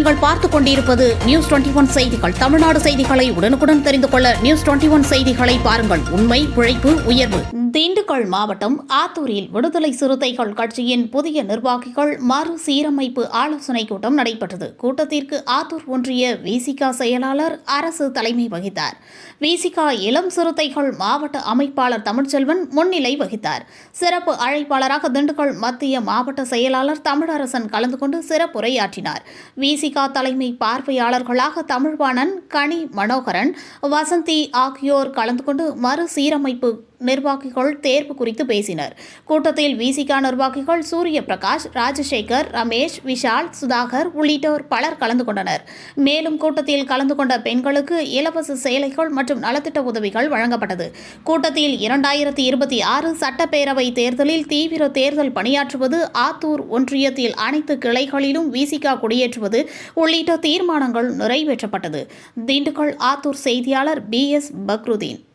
நீங்கள் பார்த்துக் கொண்டிருப்பது நியூஸ் 21 செய்திகள். தமிழ்நாடு செய்திகளை உடனுக்குடன் தெரிந்து கொள்ள நியூஸ் 21 செய்திகளை பாருங்கள். உண்மை, உழைப்பு, உயர்வு. திண்டுக்கல் மாவட்டம் ஆத்தூரில் விடுதலை சிறுத்தைகள் கட்சியின் புதிய நிர்வாகிகள் மறுசீரமைப்பு ஆலோசனைக் கூட்டம் நடைபெற்றது. கூட்டத்திற்கு ஆத்தூர் ஒன்றிய விசிக செயலாளர் அரசு தலைமை வகித்தார். விசிக இளம் சிறுத்தைகள் மாவட்ட அமைப்பாளர் தமிழ்ச்செல்வன் முன்னிலை வகித்தார். சிறப்பு அழைப்பாளராக திண்டுக்கல் மத்திய மாவட்ட செயலாளர் தமிழரசன் கலந்து கொண்டு சிறப்புரையாற்றினார். விசிக தலைமை பார்வையாளர்களாக தமிழ்வாணன், கனி மனோகரன், வசந்தி ஆகியோர் கலந்து கொண்டு மறுசீரமைப்பு நிர்வாகிகள் தேர்வு குறித்து பேசினர். கூட்டத்தில் விசிக நிர்வாகிகள் சூரிய பிரகாஷ், ராஜசேகர், ரமேஷ், விஷால், சுதாகர் உள்ளிட்டோர் பலர் கலந்து கொண்டனர். மேலும் கூட்டத்தில் கலந்து கொண்ட பெண்களுக்கு இலவச சேலைகள் மற்றும் நலத்திட்ட உதவிகள் வழங்கப்பட்டது. கூட்டத்தில் 2026 சட்டப்பேரவை தேர்தலில் தீவிர தேர்தல் பணியாற்றுவது, ஆத்தூர் ஒன்றியத்தில் அனைத்து கிளைகளிலும் விசிக குடியேற்றுவது உள்ளிட்ட தீர்மானங்கள் நிறைவேற்றப்பட்டது. திண்டுக்கல் ஆத்தூர் செய்தியாளர் BS பக்ருதீன்.